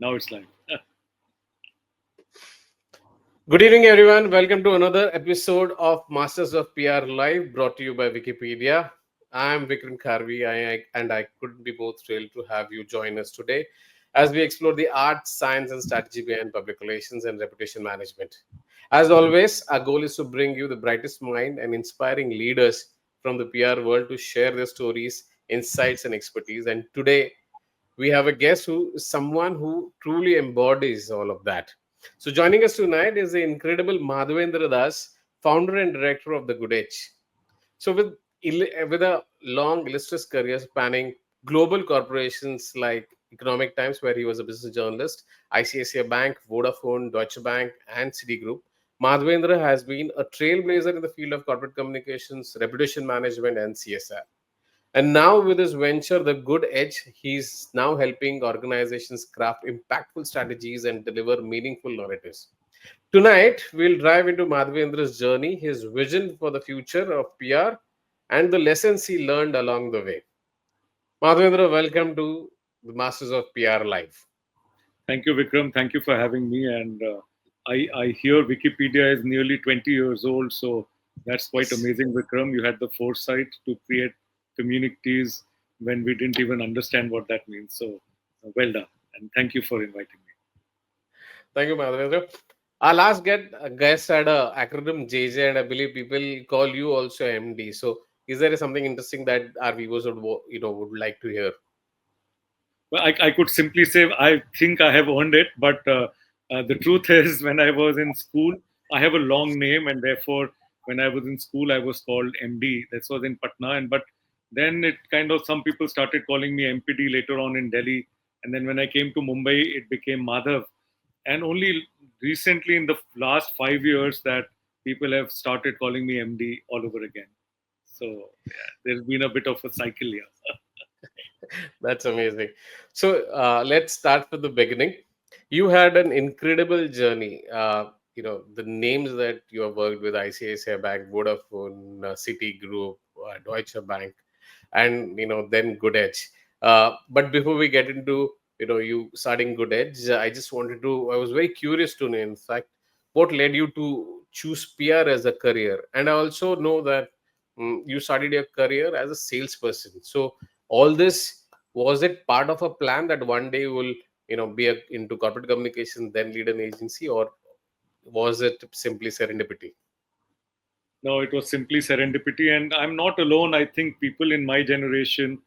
Now it's live. Good evening, everyone. Welcome to another episode of Masters of PR Live, brought to you by Wikipedia. I'm Vikram Kharvi, and I couldn't be more thrilled to have you join us today as we explore the art, science, and strategy behind public relations and reputation management. As always, our goal is to bring you the brightest mind and inspiring leaders from the PR world to share their stories, insights, and expertise. And today, we have a guest who is someone who truly embodies all of that. So joining us tonight is the incredible Madhvendras, founder and director of the Good Edge. So with a long illustrious career spanning global corporations like Economic Times, where he was a business journalist, ICICI Bank, Vodafone, Deutsche Bank, and Citigroup, Madhvendra has been a trailblazer in the field of corporate communications, reputation management, and CSR. And now, with his venture, The Good Edge, he's now helping organizations craft impactful strategies and deliver meaningful narratives. Tonight, we'll dive into Madhvendra's journey, his vision for the future of PR, and the lessons he learned along the way. Madhvendra, welcome to the Masters of PR Live. Thank you, Vikram. Thank you for having me. And I hear Wikipedia is nearly 20 years old, so that's quite Yes. amazing, Vikram. You had the foresight to create communities when we didn't even understand what that means. So well done, and thank you for inviting me. Thank you, Madhvendra. Our last guest had a acronym JJ, and I believe people call you also MD. So, is there something interesting that our viewers would like to hear? Well, I could simply say I think I have earned it, but the truth is, when I was in school, I have a long name, and therefore, when I was in school, I was called MD. That was in Patna, and but then it kind of some people started calling me MPD later on in Delhi, and then when I came to Mumbai, it became Madhav, and only recently in the last 5 years that people have started calling me MD all over again. So yeah, there's been a bit of a cycle here. That's amazing. So let's start with the beginning. You had an incredible journey. The names that you have worked with: ICICI Bank, Vodafone, Citigroup, Deutsche Bank, and then Good Edge. But before we get into you starting Good Edge, I was very curious to know, in fact, what led you to choose PR as a career. And I also know that you started your career as a salesperson. So all this, was it part of a plan that one day you will be into corporate communication, then lead an agency, or was it simply serendipity? No, it was simply serendipity, and I'm not alone. I think people in my generation,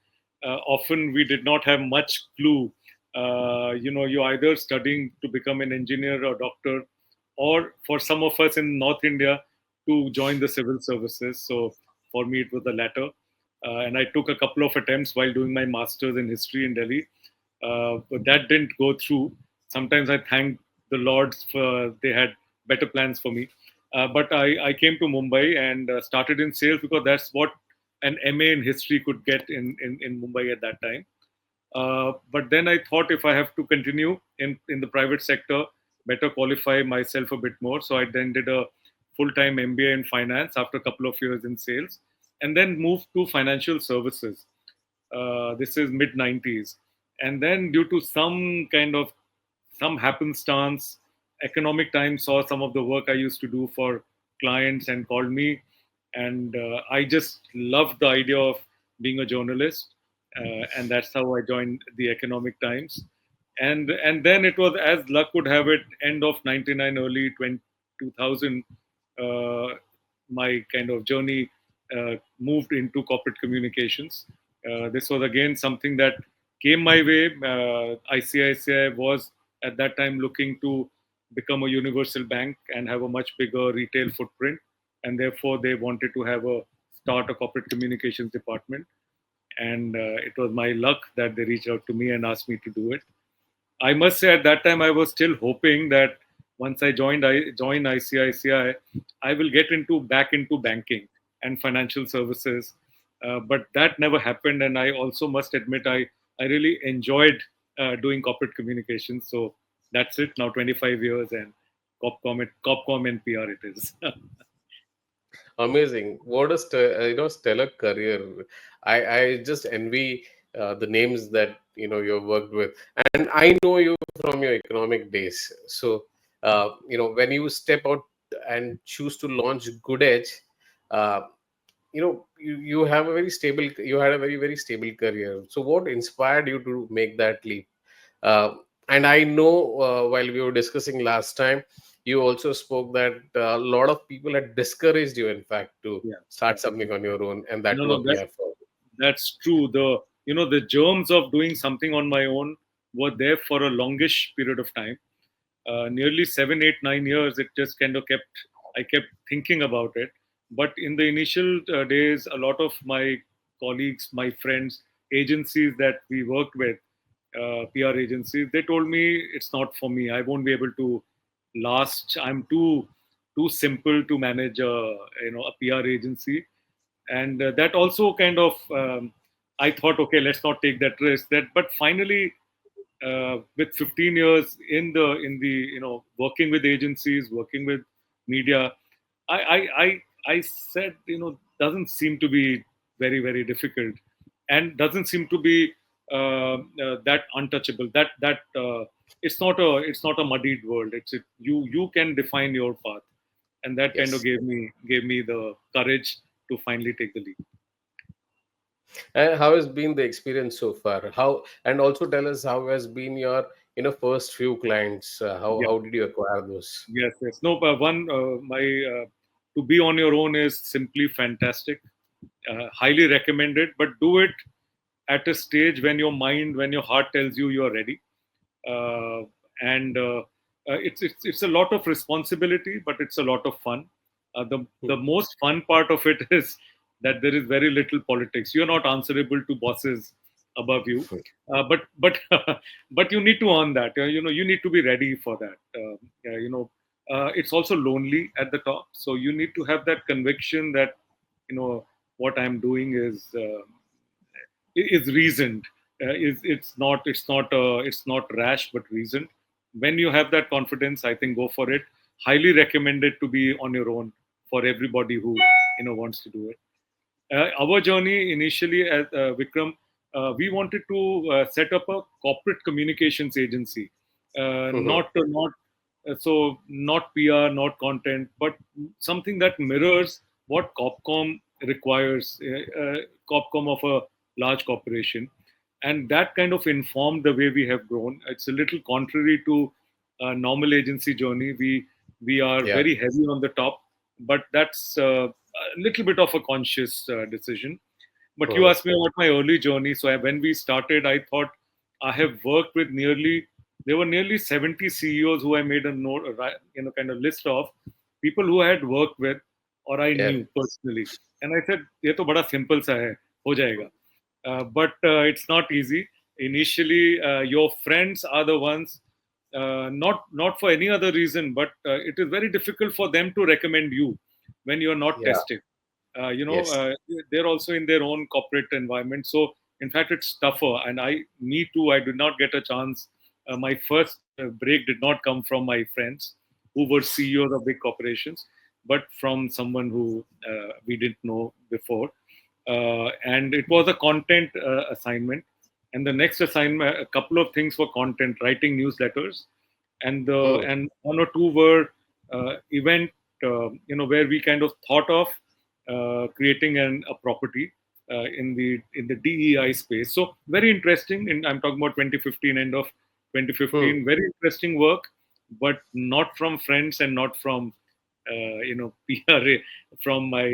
often we did not have much clue. You're either studying to become an engineer or doctor, or for some of us in North India, to join the civil services. So for me, it was the latter. And I took a couple of attempts while doing my master's in history in Delhi, but that didn't go through. Sometimes I thank the Lords for they had better plans for me. But I came to Mumbai and started in sales because that's what an MA in history could get in Mumbai at that time. But then I thought if I have to continue in the private sector, better qualify myself a bit more. So I then did a full-time MBA in finance after a couple of years in sales, and then moved to financial services. This is mid 90s, and then due to some happenstance, Economic Times saw some of the work I used to do for clients and called me, and I just loved the idea of being a journalist, and that's how I joined the Economic Times. And then it was, as luck would have it, end of 99, early 2000, uh, my kind of journey moved into corporate communications. This was again something that came my way. ICICI was at that time looking to become a universal bank and have a much bigger retail footprint, and therefore they wanted to have a start a corporate communications department. And it was my luck that they reached out to me and asked me to do it. I must say at that time I was still hoping that once I joined ICICI, I will get into back into banking and financial services, but that never happened. And I also must admit I really enjoyed doing corporate communications. So that's it. Now 25 years and Copcom and PR it is. Amazing. What a stellar career. I just envy the names that you've worked with. And I know you've from your economic days. So, when you step out and choose to launch Good Edge, uh, you have a very stable, you had a very stable career. So, what inspired you to make that leap? Uh, and I know while we were discussing last time, you also spoke that a lot of people had discouraged you, in fact, to Yeah, start yeah. something on your own, and that No, too no, a PR firm. that's true. The germs of doing something on my own were there for a longish period of time. Nearly 7, 8, 9 years. It just kind of kept. I kept thinking about it. But in the initial days, a lot of my colleagues, my friends, agencies that we worked with, PR agencies, they told me it's not for me. I won't be able to last. I'm too simple to manage a PR agency, and that also kind of I thought, okay, let's not take that risk. But finally, with 15 years in the working with agencies, working with media, I said, doesn't seem to be very difficult, and doesn't seem to be that untouchable. That it's not a muddied world. You can define your path, and that kind of Yes. gave me the courage to finally take the leap. And how has been the experience so far? How, and also tell us how has been your first few clients. How did you acquire those? Yes, yes. No, but one, to be on your own is simply fantastic. Highly recommended, but do it at a stage when your heart tells you you're ready. Uh, and it's a lot of responsibility, but it's a lot of fun. The Hmm. most fun part of it is that there is very little politics. You're not answerable to bosses above you, but but you need to earn that. You need to be ready for that. It's also lonely at the top, so you need to have that conviction that what I'm doing is reasoned. It's not rash but reasoned. When you have that confidence, I think go for it. Highly recommended to be on your own for everybody who wants to do it. Our journey initially as Vikram, we wanted to set up a corporate communications agency, Mhm. not PR, not content, but something that mirrors what Copcom requires, Copcom of a large corporation, and that kind of informed the way we have grown. It's a little contrary to a normal agency journey. We are Yeah. very heavy on the top, but that's a little bit of a conscious decision. But you Mhm. asked me about my early journey. So when we started, I thought I have worked with there were nearly 70 CEOs who I made a note, kind of list of people who I had worked with or I Yeah. knew personally. And I said, ये तो बड़ा simple सा है, हो जाएगा. But it's not easy. Initially, your friends are the ones, not for any other reason, but it is very difficult for them to recommend you when you're not Yeah. tested. Yes. They're also in their own corporate environment. So, in fact, it's tougher. And me too, I did not get a chance. My first break did not come from my friends who were CEOs of big corporations, but from someone who we didn't know before. And it was a content assignment. And the next assignment, a couple of things for content, writing newsletters, Hmm. and one or two were event, where we kind of thought of creating a property in the DEI space. So very interesting. And I'm talking about 2015, end of Hmm. 2015. Very interesting work, but not from friends and not from PRA, from my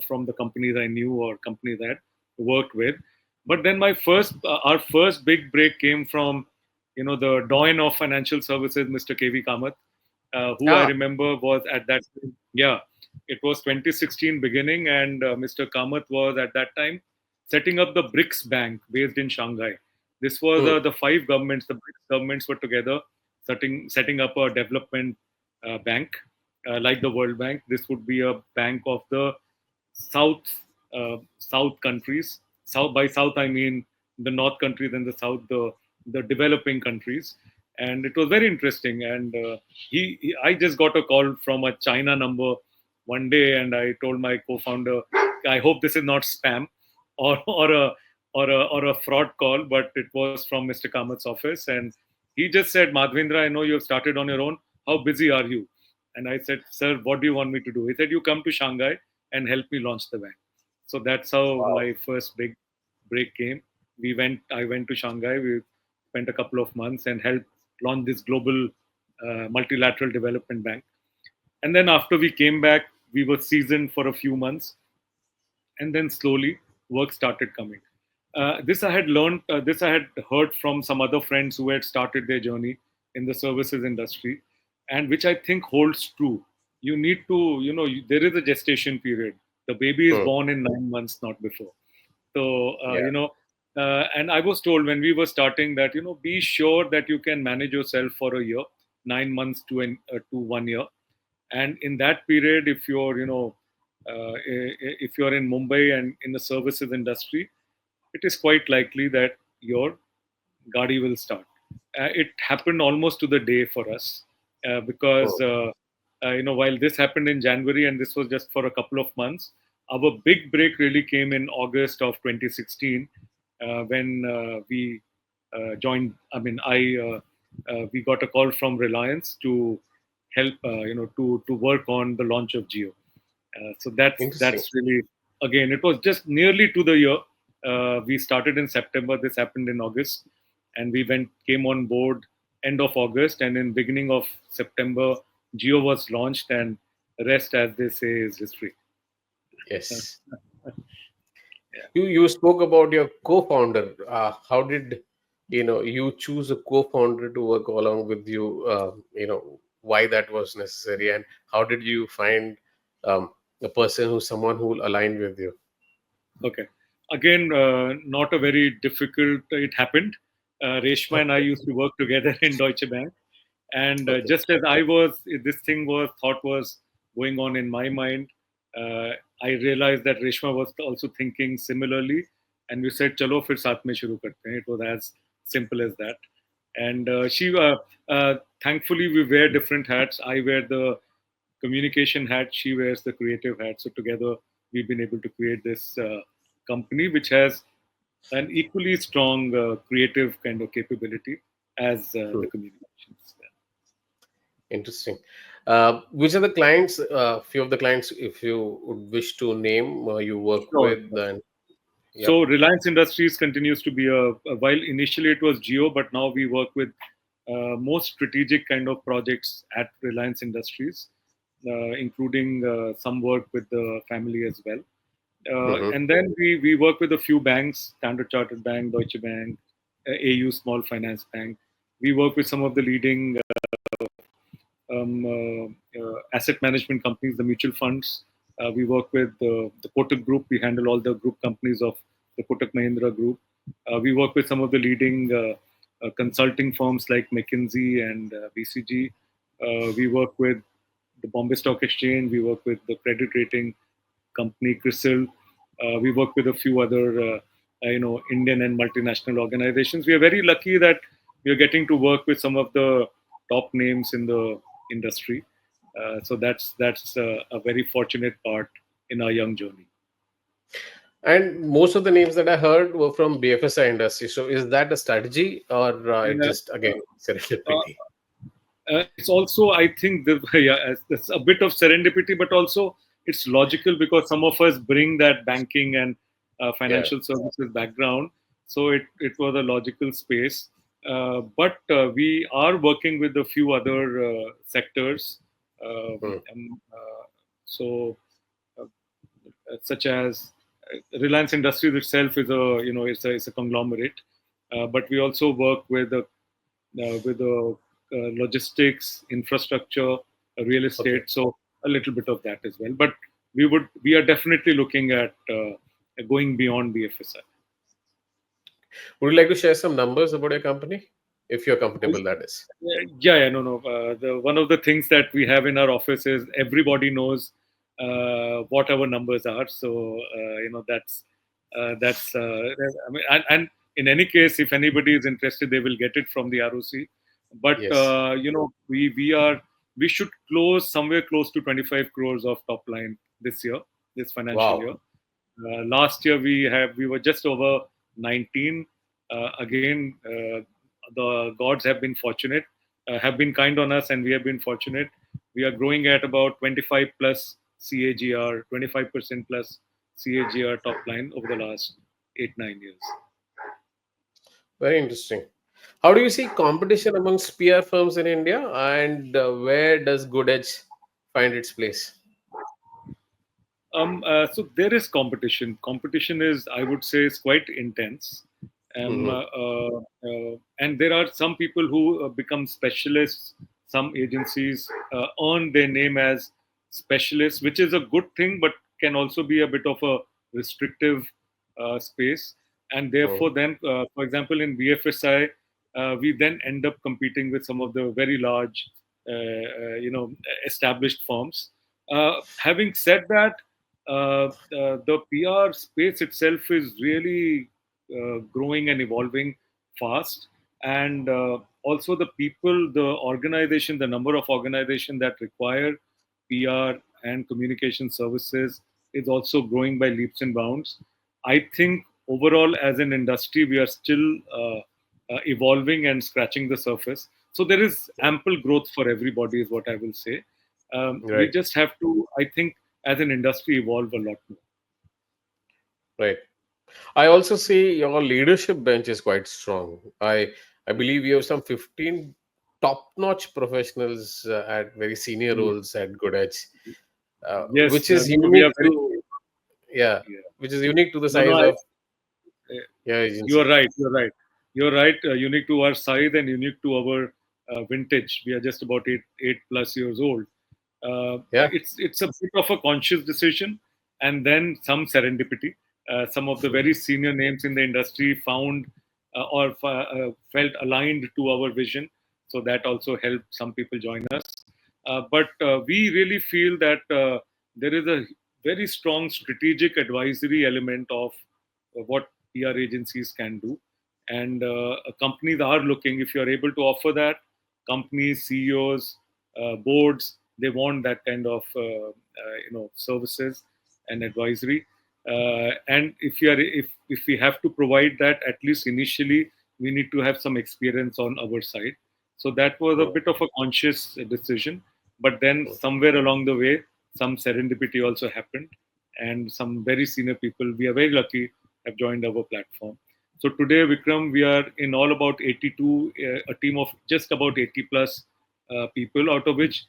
from the companies I knew or companies I had worked with. But then our first big break came from the Doyen of financial services, Mr. KV Kamath, who I Ah. remember was at that time, yeah, it was 2016 beginning, and Mr. Kamath was at that time setting up the BRICS Bank based in Shanghai. This was Hmm. the five governments, the BRICS governments were together setting up a development bank like the World Bank. This would be a bank of the South South countries. South by South I mean the North countries and the South the developing countries. And it was very interesting. And I just got a call from a China number one day, and I told my co-founder, I hope this is not spam or a fraud call, but it was from Mr. Kamath's office. And He just said, Madhvendra, I know you have started on your own. How busy are you? And I said, sir, what do you want me to do? He said, you come to Shanghai and help me launch the bank. So that's how Wow. my first big break came. I went to Shanghai. We spent a couple of months and helped launch this global multilateral development bank. And then after we came back, we were seasoned for a few months, and then slowly work started coming. This I had learned. This I had heard from some other friends who had started their journey in the services industry, and which I think holds true. You need to, there is a gestation period. The baby is Hmm. born in 9 months, not before. So, Yeah. and I was told when we were starting that, be sure that you can manage yourself for a year, 9 months to 1 year. And in that period, if you're, if you're in Mumbai and in the services industry, it is quite likely that your Gadi will start. It happened almost to the day for us because, Hmm. while this happened in January and this was just for a couple of months, our big break really came in August of 2016 when we joined. I mean, we got a call from Reliance to help, to work on the launch of Geo. So Interesting. that's really, again, it was just nearly to the year. We started in September. This happened in August, and we came on board end of August, and in beginning of September, Geo was launched, and the rest, as they say, is history. Yes. Yeah. You spoke about your co-founder. How did you choose a co-founder to work along with you? Why that was necessary, and how did you find a person who's someone who will align with you? Okay. Again, not a very difficult. It happened. Reshma and I Okay. used to work together in Deutsche Bank, and Okay. just as this thing was thought was going on in my mind. uh, I realized that Reshma was also thinking similarly, and we said chalo fir saath mein shuru karte hain. It was as simple as that. And she thankfully we wear different hats. I wear the communication hat, she wears the creative hat. So together we've been able to create this company which has an equally strong creative kind of capability as Hmm. the communications. Interesting. Which are the clients? Few of the clients, if you would wish to name, you work Sure. with, then yeah. So Reliance Industries continues to be while initially it was Geo, but now we work with most strategic kind of projects at Reliance Industries, including some work with the family as well. Hmm. And then we work with a few banks, Standard Chartered Bank, Deutsche Bank, AU Small Finance Bank. We work with some of the leading asset management companies, the mutual funds. We work with the Kotak Group. We handle all the group companies of the Kotak Mahindra Group. We work with some of the leading consulting firms like McKinsey and BCG. We work with the Bombay Stock Exchange. We work with the credit rating company CRISIL. We work with a few other, Indian and multinational organizations. We are very lucky that we are getting to work with some of the top names in the industry. So that's a very fortunate part in our young journey. And most of the names that I heard were from BFSI industry. So is that a strategy, or it Uh, just again uh, serendipity? it's also, I think, it's a bit of serendipity, but also it's logical because some of us bring that banking and Yeah. financial services background. So it was a logical space. But we are working with a few other sectors. Hmm. So, uh, such as Reliance Industries itself is it's a conglomerate. But we also work with the logistics, infrastructure, real Okay. estate. So a little bit of that as well. But we are definitely looking at going beyond BFSI. Would you like to share some numbers about your company, if you're comfortable? That is. Yeah, no, no. The one of the things that we have in our office is everybody knows what our numbers are. So that's. I mean, and in any case, if anybody is interested, they will get it from the ROC. But Yes. we should close somewhere close to 25 crores of top line this year, this financial Wow. year. Last year we were just over 19. Again, the gods have been fortunate, have been kind on us, and we have been fortunate. We are growing at about 25 plus CAGR, 25% plus CAGR top line over the last 8-9 years. Very interesting. How do you see competition amongst PR firms in India, and where does Good Edge find its place? So there is competition. Competition is, I would say, is quite intense. Hmm. And there are some people who become specialists. Some agencies earn their name as specialists, which is a good thing, but can also be a bit of a restrictive space. And therefore, then, for example, in BFSI, we then end up competing with some of the very large, established firms. Having said that, the PR space itself is really growing and evolving fast, and also the people, the organization, the number of organizations that require PR and communication services is also growing by leaps and bounds. I think overall, as an industry, we are still evolving and scratching the surface. So there is ample growth for everybody, is what I will say. We Right, just have to, I think, as an industry, evolve a lot more. right. I also see your leadership bench is quite strong. I believe you have some 15 top-notch professionals at very senior Yeah. roles at Good Edge, Yes, which is no, we are unique very. to, yeah, Yeah. which is unique to the No, no, size of your you are agency. right. You're right. You're right. Unique to our size and unique to our vintage. We are just about eight plus years old. Yeah. It's a bit of a conscious decision, and then some serendipity. Some of the very senior names in the industry found felt aligned to our vision, so that also helped some people join us. But we really feel that there is a very strong strategic advisory element of what PR agencies can do, and companies are looking. If you are able to offer that, companies, CEOs, boards, they want that kind of services and advisory. And if we have to provide that, at least initially, we need to have some experience on our side. So that was a Mm, bit of a conscious decision, but then somewhere along the way, some serendipity also happened, and some very senior people, we are very lucky, have joined our platform. So today, Vikram, we are in all about 82, a team of just about 80 plus people, out of which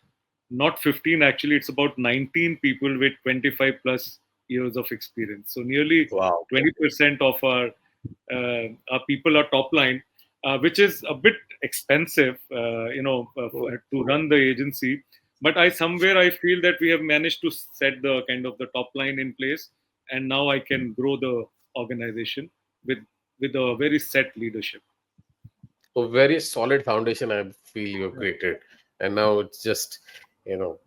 not 15, actually, it's about 19 people with 25 plus years of experience. So nearly wow. 20% of our people are top line, which is a bit expensive, Mm. to run the agency. But I feel that we have managed to set the kind of the top line in place, and now I can grow the organization with a very set leadership. A very solid foundation I feel you have Right. created, and now it's just you know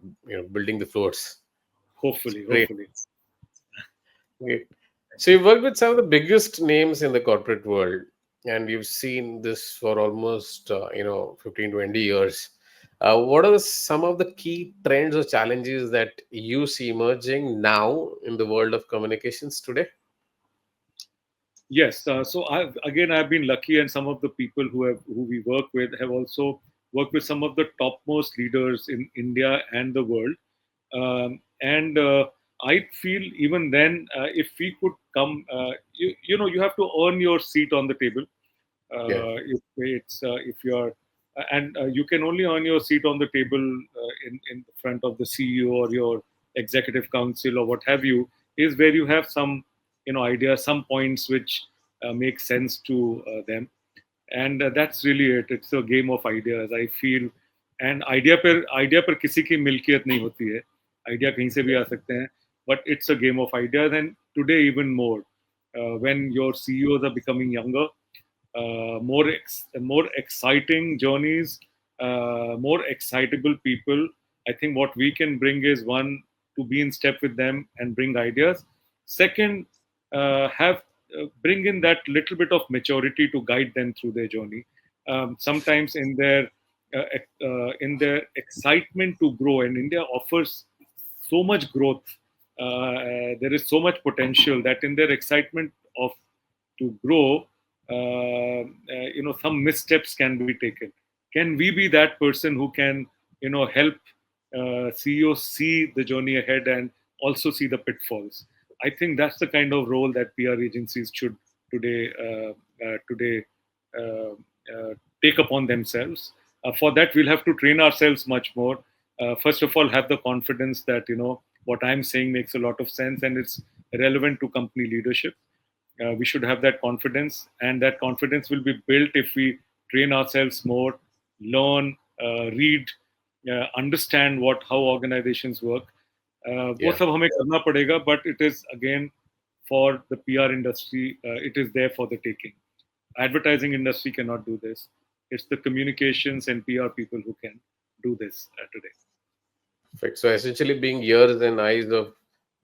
building the floors. It's Hopefully, great. hopefully. Great. So you've worked with some of the biggest names in the corporate world, and you've seen this for almost 15 20 years. What are some of the key trends or challenges that you see emerging now in the world of communications today? Yes. So I've been lucky, and some of the people who we work with have also worked with some of the topmost leaders in India and the world. And I feel even then, if we could come, you have to earn your seat on the table. Yeah. If you're and You can only earn your seat on the table in front of the CEO or your executive council or what have you, is where you have some ideas, some points which make sense to them. And that's really it. It's a game of ideas, I feel. And idea पर किसी की मिल्कियत नहीं होती है. Idea कहीं से भी आ सकते हैं, but it's a game of ideas. And today even more, when your CEOs are becoming younger, more exciting journeys, more excitable people. I think what we can bring is, one, to be in step with them and bring ideas. Second, have bring in that little bit of maturity to guide them through their journey. Sometimes in their excitement to grow, and India offers so much growth. There is so much potential that in their excitement of to grow, some missteps can be taken. Can we be that person who can help CEOs see the journey ahead and also see the pitfalls? I think that's the kind of role that PR agencies should today uh, uh, take upon themselves. For that, we'll have to train ourselves much more. First of all, have the confidence that what I'm saying makes a lot of sense and it's relevant to company leadership. We should have that confidence, and that confidence will be built if we train ourselves more, learn, read, understand what how organizations work. वो Yeah. सब हमें करना पड़ेगा, but it is again for the PR industry. It is there for the taking. Advertising industry cannot do this. It's the communications and PR people who can do this today. Perfect. So essentially, being ears and eyes of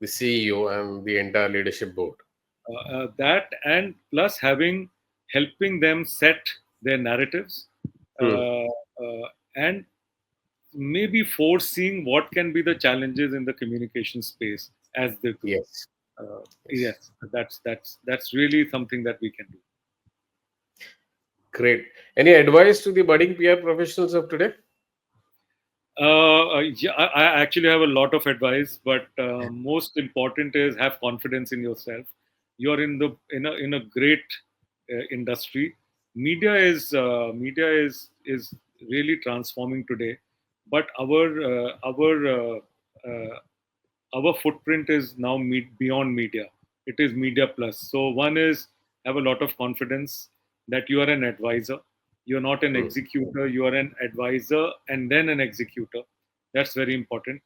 the CEO and the entire leadership board. That and plus helping them set their narratives, Hmm. and maybe foreseeing what can be the challenges in the communication space as they grow. Yes. Yes. Yes, that's really something that we can do. Great. Any advice to the budding PR professionals of today? Yeah, I actually have a lot of advice, but most important is have confidence in yourself. You're in a great industry. Media is really transforming today, but uh, our footprint is now beyond media. It is media plus. So one is have a lot of confidence that you are an advisor. You're not an Hmm. executor. You are an advisor and then an executor. That's very important.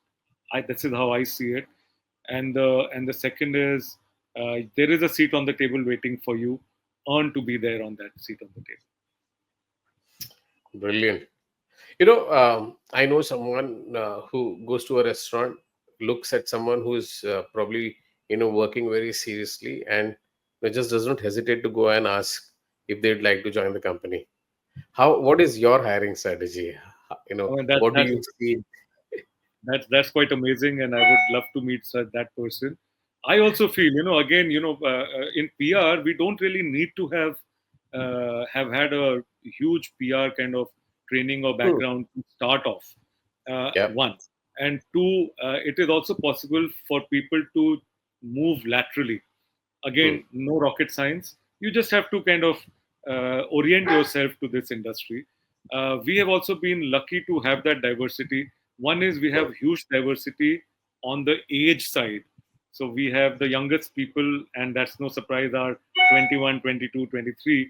This is how I see it. And the second is there is a seat on the table waiting for you. Earn to be there on that seat on the table. Brilliant. I know someone who goes to a restaurant, looks at someone who is probably working very seriously, and just does not hesitate to go and ask if they'd like to join the company. What is your hiring strategy? I mean, that What do that's you see? that's quite amazing, and I would love to meet that person. I also feel, again, in PR, we don't really need to have had a huge PR kind of training or Hmm. background to start off. Yeah. One, and two, it is also possible for people to move laterally. Hmm. Again, no rocket science. You just have to kind of orient yourself to this industry. We have also been lucky to have that diversity. One is we have huge diversity on the age side. So we have the youngest people, and that's no surprise, are 21, 22, 23.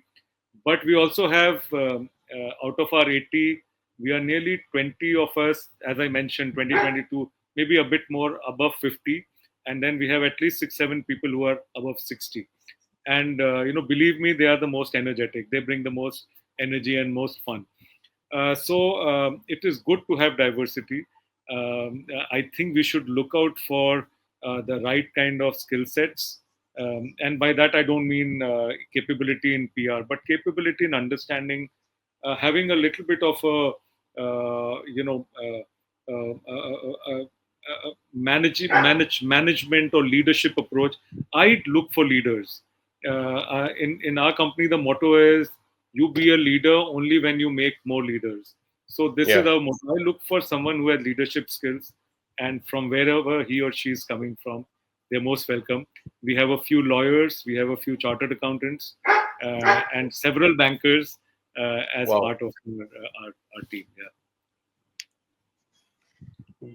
But we also have, out of our 80, we are nearly 20 of us, as I mentioned, 2022, maybe a bit more above 50. And then we have at least 6, 7 people who are above 60. And, believe me, they are the most energetic. They bring the most energy and most fun. So it is good to have diversity. I think we should look out for the right kind of skill sets. And by that, I don't mean capability in PR, but capability in understanding, having a little bit of a, management or leadership approach. I'd look for leaders. In our company, the motto is you be a leader only when you make more leaders. So this is Yeah. our motto. I look for someone who has leadership skills, and from wherever he or she is coming from, they're most welcome. We have a few lawyers, we have a few chartered accountants, and several bankers as Wow. part of our team. Yeah.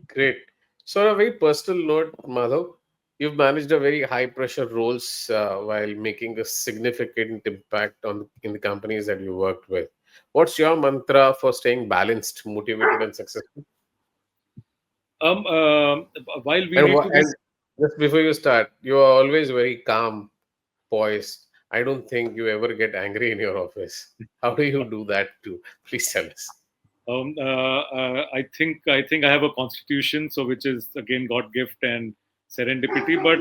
Great. So, on a very personal note, Madhav, you've managed a very high pressure roles while making a significant impact on in the companies that you worked with. What's your mantra for staying balanced, motivated, and successful? Um, uh, while we need to be, And just before you start, you are always very calm, poised. I don't think you ever get angry in your office. How do you do that too? Please tell us. I think I have a constitution, so which is again God gift and serendipity. But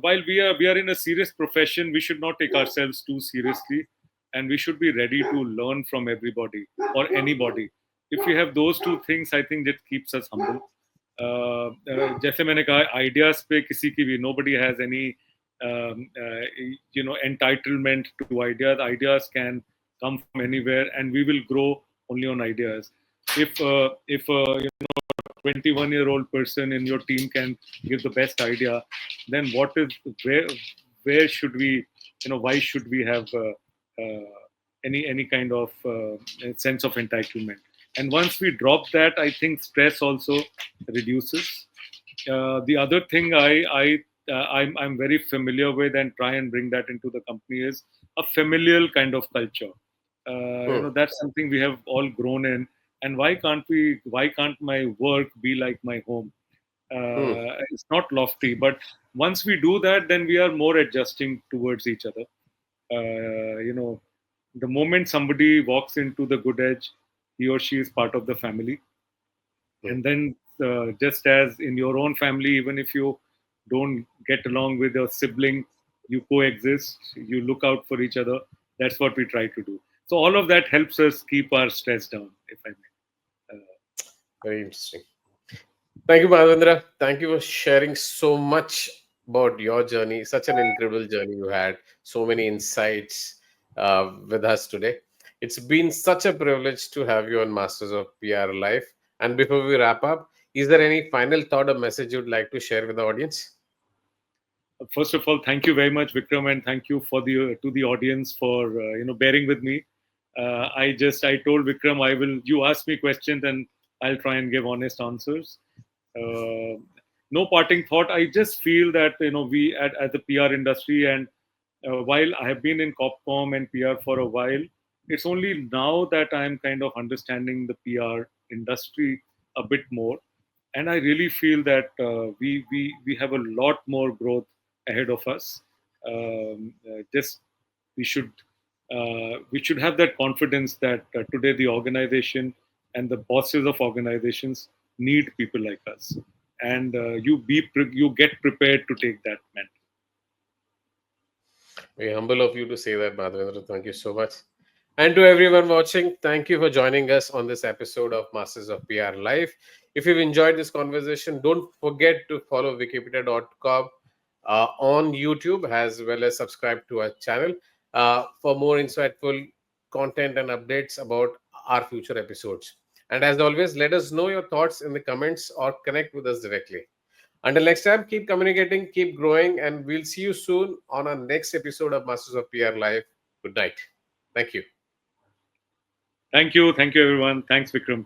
while we are in a serious profession, we should not take ourselves too seriously, and we should be ready to learn from everybody or anybody. If we have those two things, I think that keeps us humble. जैसे मैंने कहा, ideas पे किसी की भी nobody has any entitlement to ideas. Ideas can come from anywhere, and we will grow only on ideas. If 21-year-old person in your team can give the best idea, then where where should we, why should we have any kind of sense of entitlement? And once we drop that, I think stress also reduces. The other thing I'm very familiar with and try and bring that into the company is a familial kind of culture. Hmm. That's something we have all grown in. And why can't my work be like my home? Hmm. It's not lofty, but once we do that, then we are more adjusting towards each other. The moment somebody walks into the good edge, he or she is part of the family. Hmm. And then, just as in your own family, even if you don't get along with your sibling, you coexist, you look out for each other. That's what we try to do. So all of that helps us keep our stress down, if I may. Very interesting. Thank you, Madhvendra. Thank you for sharing so much about your journey. Such an incredible journey you had. So many insights with us today. It's been such a privilege to have you on Masters of PR Life. And before we wrap up, is there any final thought or message you'd like to share with the audience? First of all, thank you very much, Vikram, and thank you for the to the audience for bearing with me. I told Vikram I will. You ask me questions and I'll try and give honest answers. Uh, no parting thought. I just feel that we at the PR industry, and while I have been in Copcom and PR for a while, it's only now that I'm kind of understanding the PR industry a bit more, and I really feel that we have a lot more growth ahead of us. Just we should we should have that confidence that today the organization and the bosses of organizations need people like us, and you get prepared to take that mantle. Very humble of you to say that, Madhvendra. Thank you so much. And to everyone watching, thank you for joining us on this episode of Masters of PR Live. If you've enjoyed this conversation, don't forget to follow wikipedia.com on YouTube as well as subscribe to our channel for more insightful content and updates about our future episodes. And as always, let us know your thoughts in the comments or connect with us directly. Until next time, keep communicating, keep growing, and we'll see you soon on our next episode of Masters of PR Live. Good night. Thank you. Thank you everyone. Thanks, Vikram.